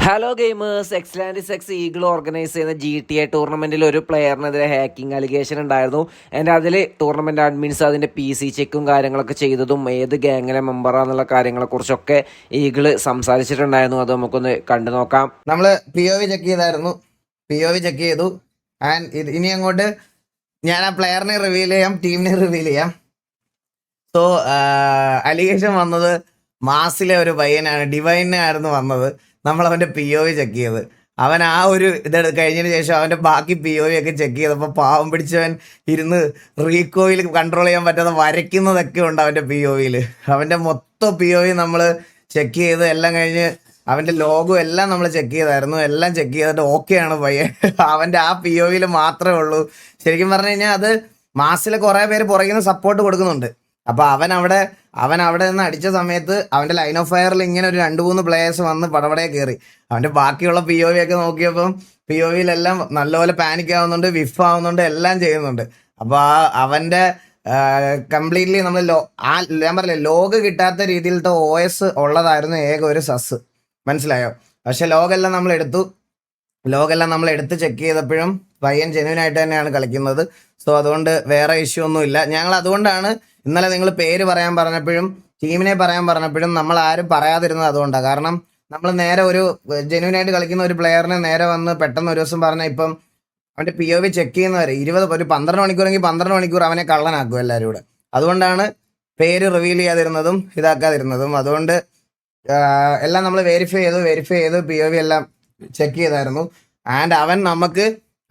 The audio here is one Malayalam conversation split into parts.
ഹലോ ഗെയിമേഴ്സ്, എക്സ്ലാൻഡിസ് എക്സ് ഈഗിൾ ഓർഗനൈസ് ചെയ്യുന്ന GTA ടൂർണമെൻറ്റിൽ ഒരു പ്ലെയറിനെതിരെ ഹാക്കിംഗ് അലിഗേഷൻ ഉണ്ടായിരുന്നു. എൻ്റെ അതിൽ ടൂർണമെൻറ്റ് അഡ്മിൻസ് അതിൻ്റെ PC ചെക്കും കാര്യങ്ങളൊക്കെ ചെയ്തതും ഏത് ഗ്യാങ്ങിലെ മെമ്പറാന്നുള്ള കാര്യങ്ങളെക്കുറിച്ചൊക്കെ ഈഗിൾ സംസാരിച്ചിട്ടുണ്ടായിരുന്നു. അത് നമുക്കൊന്ന് കണ്ടു നോക്കാം. നമ്മൾ POV ചെക്ക് ചെയ്തായിരുന്നു. POV ചെക്ക് ചെയ്തു. ആൻഡ് ഇനി അങ്ങോട്ട് ഞാൻ ആ പ്ലെയറിനെ റിവീൽ ചെയ്യാം, ടീമിനെ റിവീൽ ചെയ്യാം. സോ അലിഗേഷൻ വന്നത് മാസിലെ ഒരു പയ്യനാണ്, ഡിവൈനായിരുന്നു വന്നത്. നമ്മൾ അവൻ്റെ POV ചെക്ക് ചെയ്ത് അവൻ ആ ഒരു ഇത് കഴിഞ്ഞതിന് ശേഷം അവൻ്റെ ബാക്കി POV ഒക്കെ ചെക്ക് ചെയ്തപ്പോൾ പാവം പിടിച്ചവൻ ഇരുന്ന് റീകോയിൽ കൺട്രോൾ ചെയ്യാൻ പറ്റാതെ വരയ്ക്കുന്നതൊക്കെ ഉണ്ട് അവൻ്റെ POVയിൽ. അവൻ്റെ മൊത്തം POV നമ്മൾ ചെക്ക് ചെയ്ത് എല്ലാം കഴിഞ്ഞ് അവൻ്റെ ലോഗോ എല്ലാം നമ്മൾ ചെക്ക് ചെയ്തായിരുന്നു. എല്ലാം ചെക്ക് ചെയ്തിട്ട് ഓക്കെയാണ് പയ്യൻ. അവൻ്റെ ആ POVയിൽ മാത്രമേ ഉള്ളൂ. ശരിക്കും പറഞ്ഞു കഴിഞ്ഞാൽ അത് മാസിൽ കുറേ പേര് പുറകിൽ നിന്ന് സപ്പോർട്ട് കൊടുക്കുന്നുണ്ട്. അപ്പോൾ അവൻ അവിടെ നിന്ന് അടിച്ച സമയത്ത് അവൻ്റെ ലൈൻ ഓഫ് ഫയറിൽ ഇങ്ങനെ ഒരു 2-3 പ്ലേയേഴ്സ് വന്ന് പടപടയെ കയറി. അവൻ്റെ ബാക്കിയുള്ള POV ഒക്കെ നോക്കിയപ്പം POVയിലെല്ലാം നല്ലപോലെ പാനിക് ആവുന്നുണ്ട്, വിഫ് ആവുന്നുണ്ട്, എല്ലാം ചെയ്യുന്നുണ്ട്. അപ്പോൾ അവൻ്റെ കംപ്ലീറ്റ്ലി നമ്മൾ ഞാൻ പറയില്ലേ, ലോഗ് കിട്ടാത്ത രീതിയിലത്തെ OS ഉള്ളതായിരുന്നു ഏക ഒരു സസ്. മനസ്സിലായോ? പക്ഷെ ലോഗെല്ലാം നമ്മൾ എടുത്ത് ചെക്ക് ചെയ്തപ്പോഴും പയ്യൻ ജെന്യൂൻ ആയിട്ട് തന്നെയാണ് കളിക്കുന്നത്. സോ അതുകൊണ്ട് വേറെ ഇഷ്യൂ ഒന്നുമില്ല. ഞങ്ങൾ അതുകൊണ്ടാണ് ഇന്നലെ നിങ്ങൾ പേര് പറയാൻ പറഞ്ഞപ്പോഴും ടീമിനെ പറയാൻ പറഞ്ഞപ്പോഴും നമ്മൾ ആരും പറയാതിരുന്നത് അതുകൊണ്ടാണ്. കാരണം നമ്മൾ നേരെ ഒരു ജെന്യൂൻ ആയിട്ട് കളിക്കുന്ന ഒരു പ്ലെയറിനെ നേരെ വന്ന് പെട്ടെന്ന് ഒരു ദിവസം പറഞ്ഞാൽ ഇപ്പം അവൻ്റെ POV ചെക്ക് ചെയ്യുന്നവരെ ഒരു 12 മണിക്കൂറെങ്കിൽ 12 മണിക്കൂർ അവനെ കള്ളനാക്കും എല്ലാവരും കൂടെ. അതുകൊണ്ടാണ് പേര് റിവീൽ ചെയ്യാതിരുന്നതും ഇതാക്കാതിരുന്നതും. അതുകൊണ്ട് എല്ലാം നമ്മൾ വെരിഫൈ ചെയ്ത് POV എല്ലാം ചെക്ക് ചെയ്തായിരുന്നു. ആൻഡ്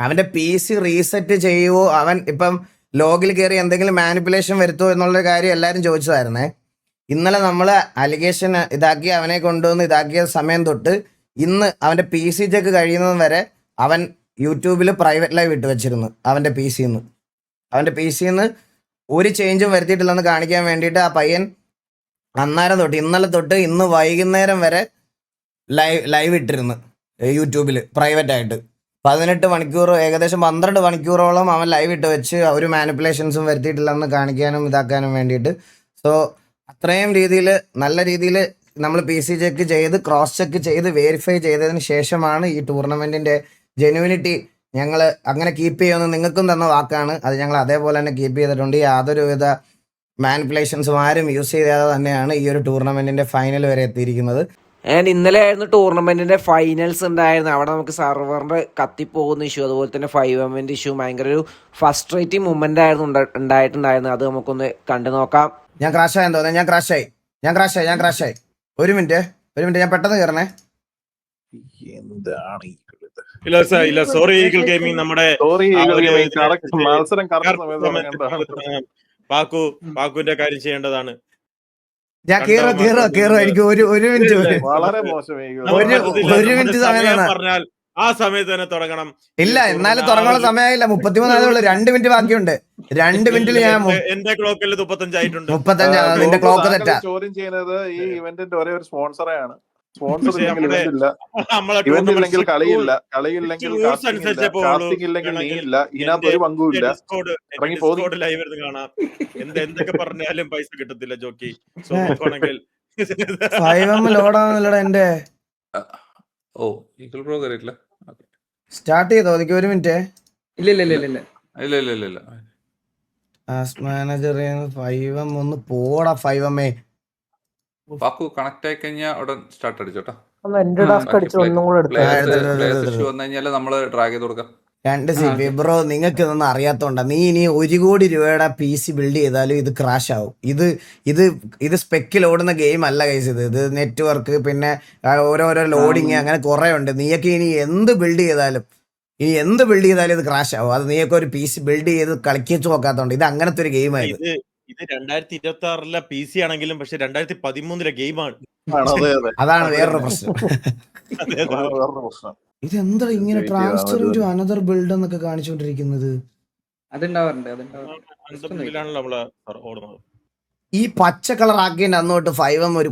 അവൻ്റെ PC റീസെറ്റ് ചെയ്യുമോ, അവൻ ഇപ്പം ലോഗിൽ കയറി എന്തെങ്കിലും മാനിപ്പുലേഷൻ വരുത്തുമോ എന്നുള്ളൊരു കാര്യം എല്ലാവരും ചോദിച്ചതായിരുന്നേ. ഇന്നലെ നമ്മൾ അലിഗേഷൻ ഇതാക്കി അവനെ കൊണ്ടുവന്ന് ഇതാക്കിയ സമയം തൊട്ട് ഇന്ന് അവൻ്റെ PC ചെക്ക് കഴിയുന്നത് വരെ അവൻ യൂട്യൂബിൽ പ്രൈവറ്റ് ലൈവ് ഇട്ട് വെച്ചിരുന്നു. അവൻ്റെ PCന്ന് ഒരു ചേഞ്ചും വരുത്തിയിട്ടില്ലെന്ന് കാണിക്കാൻ വേണ്ടിയിട്ട് ആ പയ്യൻ അന്നേരം തൊട്ട് ഇന്നലെ തൊട്ട് ഇന്ന് വൈകുന്നേരം വരെ ലൈവ് ഇട്ടിരുന്നു യൂട്യൂബിൽ പ്രൈവറ്റായിട്ട്. 18 മണിക്കൂർ, ഏകദേശം 12 മണിക്കൂറോളം അവൻ ലൈവ് ഇട്ട് വെച്ച് ഒരു മാനിപ്പുലേഷൻസും വരുത്തിയിട്ടില്ലെന്ന് കാണിക്കാനും ഇതാക്കാനും വേണ്ടിയിട്ട്. സോ അത്രയും രീതിയിൽ നല്ല രീതിയിൽ നമ്മൾ PC ചെക്ക് ചെയ്ത് ക്രോസ് ചെക്ക് ചെയ്ത് വെരിഫൈ ചെയ്തതിന് ശേഷമാണ് ഈ ടൂർണമെൻറ്റിൻ്റെ ജെന്യൂനിറ്റി ഞങ്ങൾ അങ്ങനെ കീപ്പ് ചെയ്യുമെന്ന് നിങ്ങൾക്കും തന്ന വാക്കാണ്. അത് ഞങ്ങൾ അതേപോലെ തന്നെ കീപ്പ് ചെയ്തിട്ടുണ്ട്. യാതൊരുവിധ മാനിപ്പുലേഷൻസും ആരും യൂസ് ചെയ്യാതെ തന്നെയാണ് ഈ ഒരു ടൂർണമെൻറ്റിൻ്റെ ഫൈനൽ വരെ എത്തിയിരിക്കുന്നത്. ആൻഡ് ഇന്നലെ ആയിരുന്നു ടൂർണമെൻറ്റിൻ്റെ ഫൈനൽസ് ഉണ്ടായിരുന്നു. അവിടെ നമുക്ക് സർവറിൻ്റെ കത്തിപ്പോകുന്ന ഇഷ്യൂ, അതുപോലെ തന്നെ 5M ഇഷ്യൂ, ഭയങ്കര ഒരു ഫസ്ട്രേറ്റിംഗ് മൂവ്മെൻ്റ് ആയിരുന്നു ഉണ്ടായിട്ടുണ്ടായിരുന്നത്. അത് നമുക്കൊന്ന് കണ്ടു നോക്കാം. ഞാൻ ക്രാഷായെന്ന് തോന്നുന്നു. ഞാൻ ക്രാഷായി. ഒരു മിനിറ്റ് ഞാൻ പെട്ടെന്ന് കയറണേ. ഇല്ല സോറി ഈഗിൾ ഗെയിമിംഗ്, നമ്മുടെ പാക്കുവിന്റെ കാര്യം ചെയ്യേണ്ടതാണ്. ഞാൻ കേറോ എനിക്ക് ഒരു മിനിറ്റ് വളരെ മോശമായി. ഒരു മിനിറ്റ് സമയം പറഞ്ഞാൽ ആ സമയത്ത് തന്നെ തുടങ്ങണം. ഇല്ല, എന്നാലും തുടങ്ങാനുള്ള സമയമായില്ല. 33 ആയതുള്ളൂ. 2 മിനിറ്റ് ബാക്കിയുണ്ട്. 2 മിനിറ്റിൽ ഞാൻ എന്റെ ക്ലോക്കിൽ 35 ആയിട്ടുണ്ട്. 35 നിന്റെ ക്ലോക്ക് തെറ്റാ. ചോദ്യം ചെയ്യുന്നത് ഈ ഇവന്റിന്റെ ഒരേ ഒരു സ്പോൺസറെയാണ്. സ്പോൺസർ ഇതിനകത്ത് ഒരു പങ്കുമില്ല. എന്തൊക്കെ പറഞ്ഞാലും പൈസ കിട്ടത്തില്ല ജോക്കി. ലോഡാവുന്നില്ലടാ എന്റെ. സ്റ്റാർട്ട് ചെയ്തോ? എനിക്ക് ഒരു മിനിറ്റ്. ഇല്ല മാനേജർ 5M ഒന്ന് പോടാ. 5M പാക്കു കണക്ട് ആയി കഴിഞ്ഞാൽ ഉടൻ സ്റ്റാർട്ട് അടിച്ചോട്ടോ. നമ്മള് ഡ്രാഗ് ചെയ്ത് കൊടുക്കാം. 2 CP ബ്രോ, നിങ്ങൾക്ക് ഇതൊന്നും അറിയാത്തോണ്ടാ. നീ ഇനി 1 കോടി രൂപയുടെ PC ബിൽഡ് ചെയ്താലും ഇത് ക്രാഷ് ആവും. ഇത് സ്പെക്കിൽ ഓടുന്ന ഗെയിം അല്ല ഗൈസ്. ഇത് നെറ്റ്വർക്ക്, പിന്നെ ഓരോരോ ലോഡിങ്, അങ്ങനെ കുറെ ഉണ്ട്. നീയൊക്കെ ഇനി എന്ത് ബിൽഡ് ചെയ്താലും ഇത് ക്രാഷ് ആവും. അത് നീയൊക്കെ ഒരു PC ബിൽഡ് ചെയ്ത് കളിച്ചു നോക്കാത്തോണ്ട്. ഇത് അങ്ങനത്തെ ഒരു ഗെയിമായത്. ഇത് 2026 PC ആണെങ്കിലും പക്ഷെ 2013 ഗെയിമാണ്. അതാണ് വേറൊരു പ്രശ്നം. ഇതെന്താ ഇങ്ങനെ ട്രാൻസ്ഫർ ടു അനദർ ബിൽഡ് എന്നൊക്കെ കാണിച്ചുകൊണ്ടിരിക്കുന്നത്? ഈ പച്ച കളർ ആക്കിയതിന്റെ അന്നോട്ട് 5M ഒരു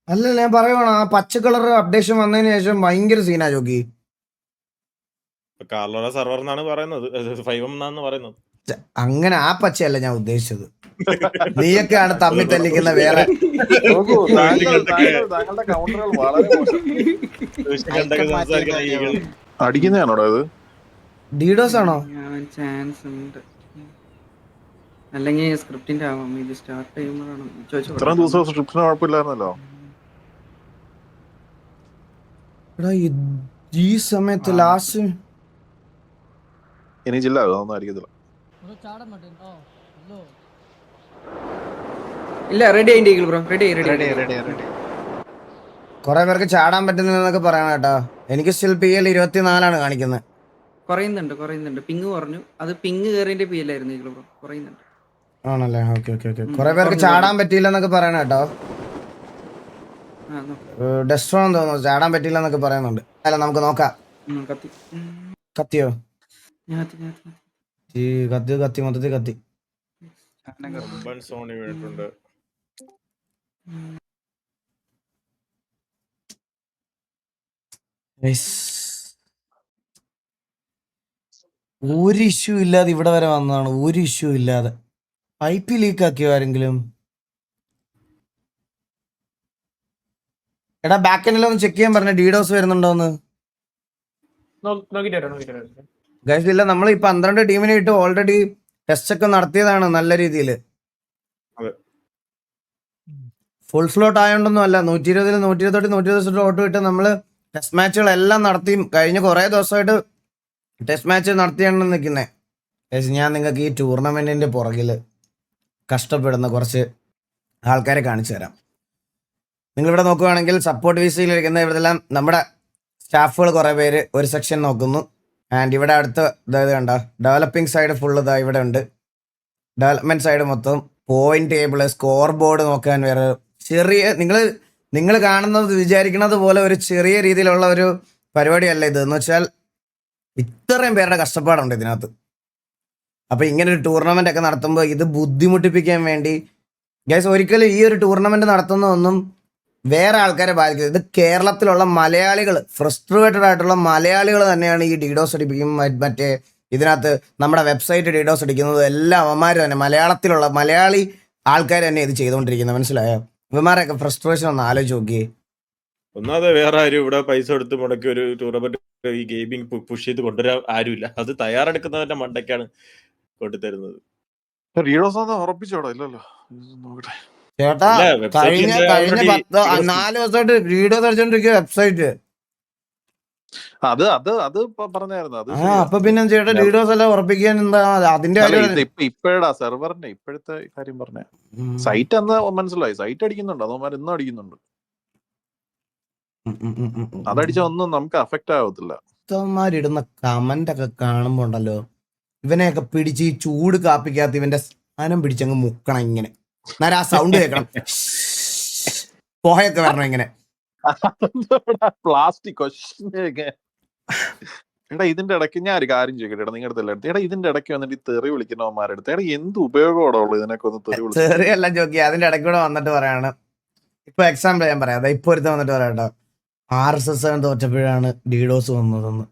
അല്ല, ഞാൻ പറയുവാണ്, ആ പച്ച കളർ അപ്ഡേഷൻ വന്നതിന് ശേഷം ഭയങ്കര സീനാ ജോക്കി. സെർവർ എന്നാണ് പറയുന്നത്, 5M എന്നാണ് പറയുന്നത്. അങ്ങനെ ആ പച്ചയല്ല ഞാൻ ഉദ്ദേശിച്ചത്. നീയൊക്കെയാണ് തമ്മിൽ തല്ലിക്കുന്ന വേറെ. നോക്കൂ, താങ്കളുടെ കൗണ്ടറുകൾ വളരെ മോശം. അടിക്കുന്നതാണോടാ ഇത്? ഡീഡോസ് ആണോ? ചാൻസ് ഉണ്ട്, അല്ലെങ്കിൽ സ്ക്രിപ്റ്റിന്റെ ആവാം. ഇത് സ്റ്റാർട്ട് ചെയ്യുമ്പോഴാണ് ഇത്രയും ദിവസം സ്ക്രിപ്റ്റിന് കുഴപ്പമില്ലായിരുന്നല്ലോ. എടാ ഈ സമയത്ത് ലാസ്റ്റ് ഇനി ജില്ല അതൊന്നും ആയിരിക്കത്തില്ല. ഇല്ല, റെഡി ആയിട്ട് ബ്രോ, റെഡി. കൊറേ പേർക്ക് ചാടാൻ പറ്റുന്നൊക്കെ പറയണം കേട്ടോ. എനിക്ക് സ്റ്റിൽ PL 24 കാണിക്കുന്നത്. കുറയുന്നുണ്ട്. പിങ് കുറഞ്ഞു. അത് പിങ് കയറിന്റെ PL ആയിരുന്നു ബ്രോ. കുറയുന്നുണ്ട്. ആണല്ലേ? ഓക്കെ. കൊറേ പേർക്ക് ചാടാൻ പറ്റിയില്ലെന്നൊക്കെ പറയണം കേട്ടോ. ഡെസ്ട്രോ എന്ന് തോന്നുന്നു ചാടാൻ പറ്റിയില്ലെന്നൊക്കെ പറയുന്നുണ്ട്. അല്ല, നമുക്ക് നോക്കാം. കത്തിയോ? കത്തി മൊത്തത്തിൽ കത്തി. സോണി വീണിട്ടുണ്ട്. ഒരു ഇഷ്യൂ ഇല്ലാതെ ഇവിടെ വരെ വന്നതാണ്. ഒരു ഇഷ്യൂ ഇല്ലാതെ. പൈപ്പ് ലീക്ക് ആക്കിയോ ആരെങ്കിലും? എടാ ബാക്ക് എൻഡിലൊന്ന് ചെക്ക് ചെയ്യാൻ പറഞ്ഞ ഡീഡോസ് വരുന്നുണ്ടോന്ന്. ഗൈസ് ഇല്ല, നമ്മൾ ഈ 12 ടീമിനെ ഇട്ട് ഓൾറെഡി ടെസ്റ്റ് ഒക്കെ നടത്തിയതാണ് നല്ല രീതിയിൽ. ഫുൾ ഫ്ലോട്ട് ആയോണ്ടൊന്നും അല്ല. 120 120 ഓട്ടോ ഇട്ട് നമ്മള് ടെസ്റ്റ് മാച്ചുകളെല്ലാം നടത്തി. കഴിഞ്ഞ കുറെ ദിവസമായിട്ട് ടെസ്റ്റ് മാച്ച് നടത്തിയാണ് നിൽക്കുന്നത്. ഞാൻ നിങ്ങൾക്ക് ഈ ടൂർണമെന്റിന്റെ പുറകിൽ കഷ്ടപ്പെടുന്ന കുറച്ച് ആൾക്കാരെ കാണിച്ചു തരാം. നിങ്ങളിവിടെ നോക്കുകയാണെങ്കിൽ സപ്പോർട്ട് വിസയിലിരിക്കുന്ന ഇവിടെല്ലാം നമ്മുടെ സ്റ്റാഫുകൾ കുറേ പേര് ഒരു സെക്ഷൻ നോക്കുന്നു. ആൻഡ് ഇവിടെ അടുത്ത് ഇതായത് കണ്ടോ, ഡെവലപ്പിംഗ് സൈഡ് ഫുള്ള് ഇതാ ഇവിടെ ഉണ്ട്. ഡെവലപ്മെന്റ് സൈഡ് മൊത്തം പോയിന്റ് ടേബിള്, സ്കോർ ബോർഡ് നോക്കാൻ വേറെ ചെറിയ നിങ്ങൾ കാണുന്നത് വിചാരിക്കുന്നത് പോലെ ഒരു ചെറിയ രീതിയിലുള്ള ഒരു പരിപാടിയല്ല ഇത്. എന്ന് വെച്ചാൽ ഇത്രയും പേരുടെ കഷ്ടപ്പാടുണ്ട് ഇതിനകത്ത്. അപ്പൊ ഇങ്ങനെ ഒരു ടൂർണമെന്റ് ഒക്കെ നടത്തുമ്പോൾ ഇത് ബുദ്ധിമുട്ടിപ്പിക്കാൻ വേണ്ടി ഗൈസ് ഒരിക്കലും ഈ ഒരു ടൂർണമെന്റ് നടത്തുന്നതൊന്നും വേറെ ആൾക്കാരെ ബാധിക്കുന്നത്. ഇത് കേരളത്തിലുള്ള മലയാളികൾ, ഫ്രസ്ട്രേറ്റഡ് ആയിട്ടുള്ള മലയാളികൾ തന്നെയാണ് ഈ ഡീഡോസ് അടിപ്പിക്കും. മറ്റേ ഇതിനകത്ത് നമ്മുടെ വെബ്സൈറ്റ് ഡീഡോസ് അടിക്കുന്നത് എല്ലാം അവന്മാർ തന്നെ, മലയാളത്തിലുള്ള മലയാളി ആൾക്കാർ തന്നെ ഇത് ചെയ്തുകൊണ്ടിരിക്കുന്നത്. മനസ്സിലായോ? ഇവന്മാരൊക്കെ ഫ്രസ്ട്രേഷൻ ഒന്ന് ആലോചിച്ച് നോക്കിയേ. ഒന്നാമത് വേറെ ആരും ഇവിടെ പൈസ കൊടുത്ത് മുടക്കി ഒരു ടൂർണമെന്റ് ഈ ഗെയിമിംഗ് പുഷ് ചെയ്ത് കൊണ്ടുവരാൻ ആരുമില്ല. അത് തയ്യാറെടുക്കുന്നവന്റെ മണ്ടയ്ക്കാണ് കൊണ്ടുതരുന്നത്. ഉറപ്പിച്ചോടോ? ഇല്ലല്ലോ, നോക്കട്ടെ. ചേട്ടാ കഴിഞ്ഞ 4 ദിവസമായിട്ട് വീഡിയോ അടിച്ചോണ്ടിരിക്കുക വെബ്സൈറ്റ്. അത് പറഞ്ഞായിരുന്നു. അത് അപ്പൊ പിന്നെ ചേട്ടാ വീഡിയോസ് എല്ലാം ഉറപ്പിക്കാൻ എന്താ അതിന്റെ ഇപ്പോഴാ സെർവറിന്റെ ഇപ്പോഴത്തെ കാര്യം പറഞ്ഞ സൈറ്റ് അന്ന് മനസ്സിലായി. സൈറ്റ് അടിക്കുന്നുണ്ട്, അതോമാർ ഇന്നും അടിക്കുന്നുണ്ട്. അതടിച്ച ഒന്നും നമുക്ക് അഫക്റ്റ് ആവത്തില്ല. ഇടുന്ന കമന്റ് ഒക്കെ കാണുമ്പോ ഉണ്ടല്ലോ, ഇവനെയൊക്കെ പിടിച്ച് ഈ ചൂട് കാപ്പിക്കകത്ത് ഇവന്റെ സാധനം പിടിച്ചങ്ങ് മുക്കണം. ഇങ്ങനെ നേരെ ആ സൗണ്ട് കേൾക്കണം, പോയൊക്കെ വരണം ഇങ്ങനെ. പ്ലാസ്റ്റിക് എടാ ഇതിന്റെ ഇടയ്ക്ക് ഞാൻ ഒരു കാര്യം ചോദിക്കട്ടെ, നിങ്ങളുടെ അടുത്ത് എടാ ഇതിന്റെ ഇടയ്ക്ക് വന്നിട്ട് ഈ തെറി വിളിക്കുന്നവന്മാരുടെ അടുത്ത് എടാ എന്ത് ഉപയോഗമാണോ ഉള്ളു ഇതിനൊക്കെ ഒന്ന് തെറി വിളിച്ചു? തെറിയല്ല ജോക്കി, അതിന്റെ ഇടയ്ക്ക് കൂടെ വന്നിട്ട് പറയാണ്. ഇപ്പൊ എക്സാമ്പിൾ ഞാൻ പറയാം. ഇപ്പൊ ഒരുത്ത വന്നിട്ട് പറയാട്ടോ, RSS തോറ്റപ്പോഴാണ് ഡീഡോസ് വന്നതെന്ന്.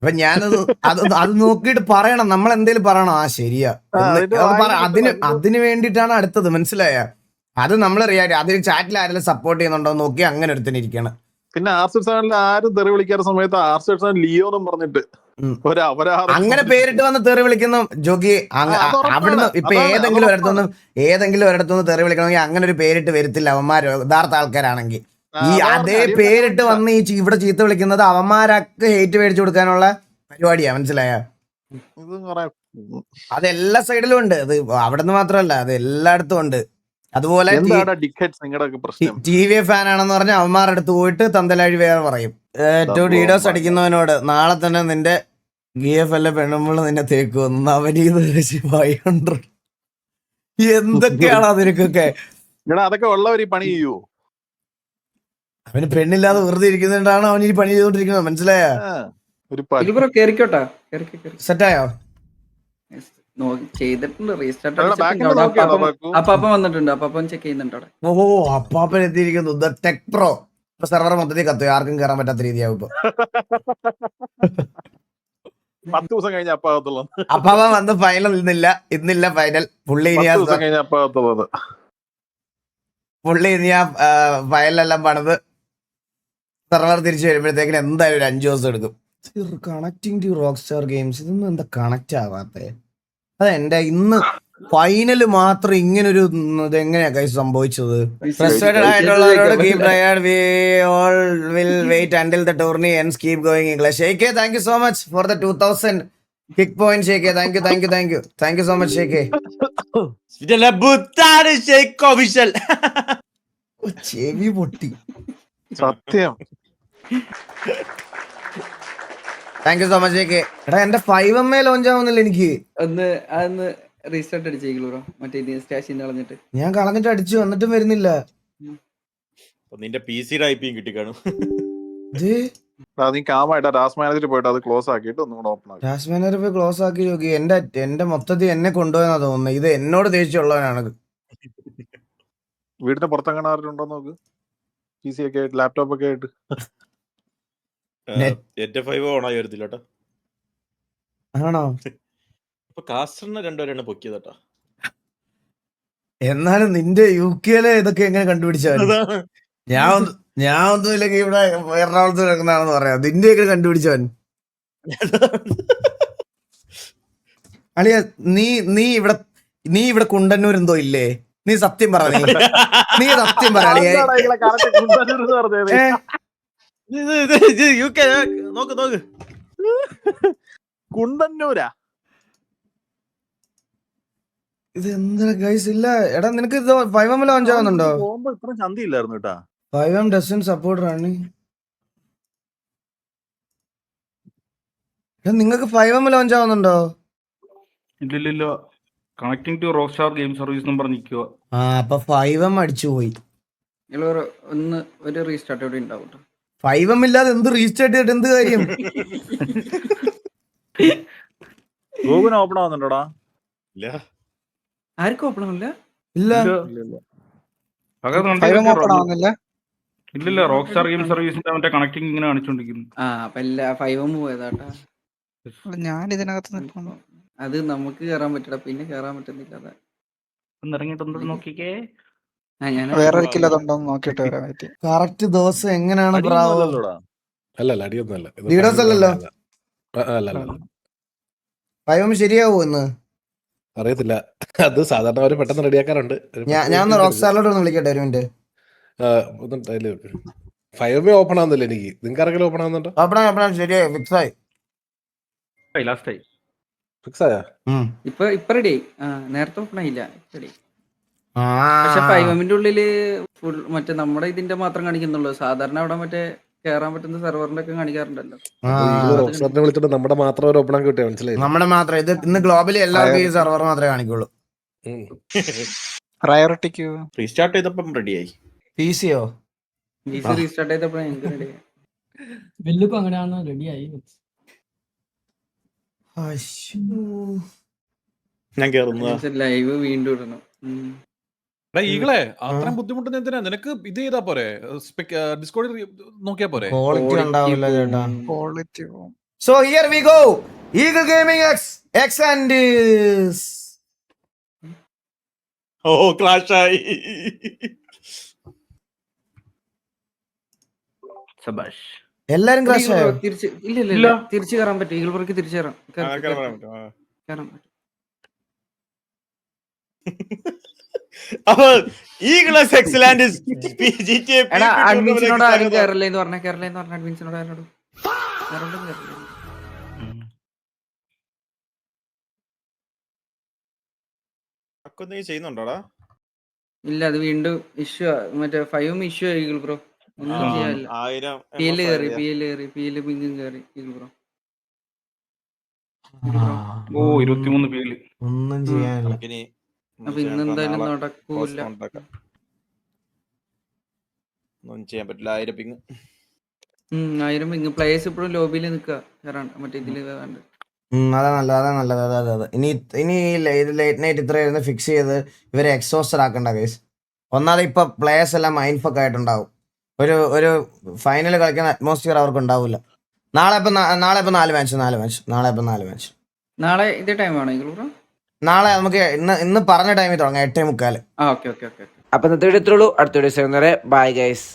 അപ്പൊ ഞാനത് അത് നോക്കിയിട്ട് പറയണം, നമ്മൾ എന്തേലും പറയണം. ആ ശരിയാ, അതിന് വേണ്ടിയിട്ടാണ് അടുത്തത്. മനസ്സിലായ? അത് നമ്മൾ അതിന് ചാറ്റിൽ ആരെങ്കിലും സപ്പോർട്ട് ചെയ്യുന്നുണ്ടോ നോക്കി അങ്ങനെ ഒരുത്തനിരിക്കണം. പിന്നെ R7 ആരും തെറി വിളിക്കാത്ത സമയത്ത് R7 ലിയോ എന്നും പറഞ്ഞിട്ട് അങ്ങനെ പേരിട്ട് വന്ന് തെറി വിളിക്കുന്ന ജോഗി. അവിടുന്ന് ഇപ്പൊ ഏതെങ്കിലും ഒരിടത്തുനിന്ന് തെറി വിളിക്കണമെങ്കിൽ അങ്ങനെ ഒരു പേരിട്ട് വരത്തില്ല അവന്മാർ യഥാർത്ഥ ആൾക്കാരാണെങ്കിൽ. ഈ അതേ പേരിട്ട് വന്ന് ഈ ഇവിടെ ചീത്ത വിളിക്കുന്നത് അവന്മാരൊക്കെ ഹേറ്റ് മേടിച്ചു കൊടുക്കാനുള്ള പരിപാടിയാ. മനസ്സിലായ? അത് എല്ലാ സൈഡിലും ഉണ്ട്. അത് അവിടെ നിന്ന് മാത്രമല്ല, അത് എല്ലായിടത്തും ഉണ്ട്. അതുപോലെ TVA ഫാൻ ആണെന്ന് പറഞ്ഞാൽ അവന്മാരുടെ അടുത്ത് പോയിട്ട് തന്തലാഴി വേറെ പറയും. ഏറ്റവും ഡീഡോസ് അടിക്കുന്നവനോട് നാളെ തന്നെ നിന്റെ GFL പെണ്ണുമ്പോൾ നിന്നെ തേക്കുവന്നു നവനീത് 500. എന്തൊക്കെയാണ് അതിനൊക്കെ? അതൊക്കെ ഉള്ളവർ പണി ചെയ്യൂ. അവന് പെണ്ണില്ലാതെ വെറുതെ ഇരിക്കുന്നുണ്ടാണ് അവൻ ഈ പണി ചെയ്തോണ്ടിരിക്കുന്നത്. മനസ്സിലായ? സെറ്റായോ? ചെയ്തിട്ടുണ്ട്, റീസ്റ്റാർട്ട് വന്നിട്ടുണ്ട്. അപ്പം ചെക്ക് ചെയ്യുന്നുണ്ട്. ഓഹോ, അപ്പാപ്പൻ എത്തിയിരിക്കുന്നു. Tech pro. സെർവർ മൊത്തത്തിൽ കത്തുക, ആർക്കും കയറാൻ പറ്റാത്ത രീതിയാവും ഇപ്പൊ. 10 ദിവസം കഴിഞ്ഞ അപ്പാകത്തുള്ളത്. അപ്പാവ വന്ന് ഫൈനൽ ഇന്നില്ല ഫൈനൽ. പുള്ളി ഇനി 10 ദിവസം കഴിഞ്ഞ അപ്പാകത്തുള്ളത്. ആ ഫയലിലെല്ലാം പണിത് സെർവർ തിരിച്ചു വരുമ്പോഴത്തേക്കിന് എന്തായാലും ഒരു 5 ദിവസം എടുക്കും. Connecting to Rockstar Games, ഇതൊന്നും എന്താ കണക്ട് ആവാത്തെ? അതെന്റെ ഇന്ന് ഫൈനല് മാത്രം ഇങ്ങനൊരു ഇതെങ്ങനെയാ കൈസ് സംഭവിച്ചത്? ഫ്രസ്ട്രേറ്റഡ് ആയിട്ടുള്ളവരോട് keep tired, we all will wait until the tourney ends, keep going English. ഷേഖേ thank you so much for the 2000 kick point. ഷേഖേ താങ്ക് യു സോ മച്ച് ഷേഖേ. ചെവി പൊട്ടി. സത്യം. താങ്ക് യു സോ മച്ച് ഷേഖേ. എടാ എന്റെ 5MA ലോഞ്ച് ആവുന്നില്ല എനിക്ക്. അതൊന്ന് റീസ്റ്റാർട്ട് അടിച്ചേക്കുള്ളൂ ബ്രോ, മറ്റേ സ്റ്റാഷിന്ന് കളഞ്ഞിട്ട്. ഞാൻ കളഞ്ഞിട്ട് അടിച്ചു എന്നിട്ടും വരുന്നില്ല. നിന്റെ PC-യുടെ IP കിട്ടിക്കാണും. ഇത് നീ കാമായിട്ട് ടാസ്ക് മാനേജറിൽ പോയിട്ട് അത് ക്ലോസ് ആക്കിയിട്ട് ഒന്നും കൂടെ ഓപ്പൺ ആക്കി. ടാസ്ക് മാനേജർ പോയി ക്ലോസ് ആക്കി നോക്കി. എന്റെ മൊത്തത്തിൽ എന്നെ കൊണ്ടുപോയെന്നാ തോന്നുന്നത്. ഇത് എന്നോട് ദേഷ്യമുള്ളവനാണ്. വീടിന്റെ പുറത്തെങ്ങനെ ആരുണ്ടോ നോക്ക്. PC ഒക്കെ ആയിട്ട് ലാപ്ടോപ്പ് ഒക്കെ ആയിട്ട്. എന്റെ 5 ഓണായി വരുന്നില്ല കേട്ടോ. ആണോ? ഇപ്പൊ കാസ്റ്ററിനെ രണ്ടുപേരാണ് പൊക്കിയതാട്ടാ. എന്നാലും നിന്റെ UK ഇതൊക്കെ എങ്ങനെ കണ്ടുപിടിച്ചാലും ഞാൻ ഒന്നും ഇല്ലെങ്കിൽ ഇവിടെ എറണാകുളത്ത് കിടക്കുന്നതാണെന്ന് പറയാം. നിന്റെയൊക്കെ കണ്ടുപിടിച്ചവൻ അളിയ. നീ ഇവിടെ കുണ്ടന്നൂർ എന്തോ ഇല്ലേ? നീ സത്യം പറ. നീ സത്യം പറ അളിയ. നോക്ക് നോക്ക്, കുണ്ടന്നൂരാ ഇത് എന്താ ഗൈസ്? ഇല്ല എടാ, നിനക്ക് ഇത് 5M ലോഞ്ച് ആവുന്നുണ്ടോ? പോകുമ്പോ ഇത്ര ചന്തയില്ലായിരുന്നു കേട്ടാ. 5M doesn't support running. നിങ്ങൾക്ക് 5M ലോഞ്ച് ആവുന്നുണ്ടോ? ഇല്ലില്ല, connecting to Rockstar game service എന്ന് പറഞ്ഞിരിക്കുക. അപ്പൊ 5M അടിച്ചു പോയി. ഒന്ന് ഒരു റീസ്റ്റാർട്ട് ഇവിടെ ഉണ്ടാവും കേട്ടോ. 5M ഇല്ലാതെ എന്ത് റീസ്റ്റാർട്ട് ചെയ്തിട്ട് എന്ത് കാര്യം? ഗൂഗിൾ ഓപ്പൺ ആവുന്നുണ്ടോടാ? ഇല്ല. ആർക്കും ഓപ്പൺ ആവില്ല. ഇല്ല ഇല്ലില്ല, റോക്ക് സ്റ്റാർ ഗെയിം സർവീസിന്റെ മറ്റേ കണക്ടിങ് ഇങ്ങനെ കാണിച്ചോണ്ടിരിക്കുന്നു. അപ്പൊ എല്ലാ 5M പോയതാട്ടാ. ഞാൻ ഇതിനകത്ത് നിൽക്കുന്നു. അത് നമുക്ക് കേറാൻ പറ്റട, പിന്നെ കേറാൻ പറ്റുന്നില്ല. അതാ ഒന്ന് ഇറങ്ങിയിട്ടൊന്ന് നോക്കിക്കേ. വേറെ ഒരിക്കലും അതുണ്ടോന്ന് നോക്കിട്ട് വരാൻ പറ്റി. കറക്റ്റ് ദിവസം എങ്ങനെയാണ് പ്രാവോ? അല്ലല്ല, അടിയൊന്നുമല്ല. ലീഡേഴ്സ് അല്ലല്ലോ. 5M ശരിയാവോ ഇന്ന്? അറിയത്തില്ല, അത് സാധാരണ അവര് പെട്ടെന്ന് റെഡിയാക്കാറുണ്ട്. ഞാൻ റോക്ക് സ്റ്റാറിലോട്ട് ഒന്ന് വിളിക്കട്ടെ ഒരു മിനിറ്റ്. 5M ഓപ്പൺ ആവുന്നില്ല എനിക്ക്. നിങ്ങൾക്ക് ആരെങ്കിലും ഓപ്പൺ ആവുന്നുണ്ടോ? ഓപ്പൺ ശരിയായി, ഫിക്സ് ആയി. ലാസ്റ്റ് ആയി ഫിക്സ് ആയാ? ഇപ്പൊ റെഡി ആയി. നേരത്തെ ഓപ്പൺ ആയില്ല, റെഡി. പക്ഷെ 5M ഉള്ളില് ഫുൾ മറ്റേ നമ്മുടെ ഇതിന്റെ മാത്രം കാണിക്കുന്നുള്ളൂ. സാധാരണ അവിടെ മറ്റേ കേറാൻ പറ്റുന്ന സെർവറിന്റെ ഒക്കെ കാണിക്കാറുണ്ടല്ലോ. റോക്സ്റ്റാറിനെ വിളിച്ചിട്ട് നമ്മുടെ മാത്രം ഒരു ഓപ്പൺ ആക്കി കിട്ടിയ മനസ്സിലായി. നമ്മുടെ മാത്രം ഇത് ഇന്ന് ഗ്ലോബലി എല്ലാവർക്കും ഈ സെർവർ മാത്രമേ കാണിക്കുള്ളൂ. പ്രയോറിറ്റിക്ക് റീസ്റ്റാർട്ട് ചെയ്തപ്പം റെഡിയായി. PCയോ PC റീസ്റ്റാർട്ട് ചെയ്തപ്പോഴാണ് എനിക്ക് റെഡി ആയി. വെല്ലുക്കും അങ്ങനെയാണ് റെഡിയായി. ഞാൻ കേറുന്ന ലൈവ് വീണ്ടും ഇടണം. ഈകളെ അത്രയും ബുദ്ധിമുട്ടുന്ന എന്തിനാ? നിനക്ക് ഇത് ചെയ്താ പോരെ, ഡിസ്കോഡിൽ നോക്കിയാ പോരെ. ക്വാളിറ്റി ഉണ്ടാവില്ല ചേട്ടാ. Quality So here we go. Eagle Gaming X and ഓ ക്ലാഷ് ആയി. സബാഷ്. എല്ലാരും ക്രാഷ് ആയോ? ഇല്ല തിരിച്ചു കയറാൻ പറ്റും. ഈഗിൾ ബ്രോക്ക് തിരിച്ചു കയറാം. അപ്പൊ ഈഗിൾസ് എക്സലന്റ് അഡ്മിൻസിനോട് ആരും കയറല്ലേന്ന് പറഞ്ഞ അഡ്മിൻസിനോട് ആരോടും ചെയ്യുന്നുണ്ടോടാ? ഇല്ല, അത് വീണ്ടും ഇഷ്യൂ. മറ്റേ 5M ഇഷ്യൂ ആയി ഈഗിൾ ബ്രോ. ഒന്നും ചെയ്യാനില്ല. PL കയറി പിങ്ങും കയറി ഈഗിൾ ബ്രോ. 23 പേര്. ഒന്നും ചെയ്യാനില്ല. അപ്പൊ ഇന്ന് എന്തായാലും നടക്കൂല. ഒന്നും ചെയ്യാൻ പറ്റില്ല. 1000 പിങ്. 1000 പിങ്. പ്ലേയേഴ്സ് ഇപ്പോഴും ലോബിയിൽ നിൽക്കുക. മറ്റേ ഇതില് കണ്ട്. അതാ നല്ലത്. ഇനി ലേറ്റ് നൈറ്റ് ഇത്രയായിരുന്നു ഫിക്സ് ചെയ്ത് ഇവരെ എക്സോസ്റ്റഡ് ആക്കണ്ട കേസ്. ഒന്നാമത് ഇപ്പൊ പ്ലേയേഴ്സ് എല്ലാം മൈൻഡ് ഫക്ക് ആയിട്ടുണ്ടാവും. ഒരു ഫൈനൽ കളിക്കുന്ന അറ്റ്മോസ്ഫിയർ അവർക്ക് ഉണ്ടാവില്ല. നാളെ ഇപ്പൊ 4 മാച്ച്. നാളെ ഇതേ ടൈമാണോ ഈഗിൾ ബ്രോ? നാളെ നമുക്ക് ഇന്ന് പറഞ്ഞ ടൈമിൽ തുടങ്ങാം 8:45. ആ ഓക്കെ. അപ്പൊ ഇന്നത്തെ വീഡിയോ ഇത്രയുള്ളൂ. അടുത്ത വീഡിയോ ബൈ ഗൈസ്.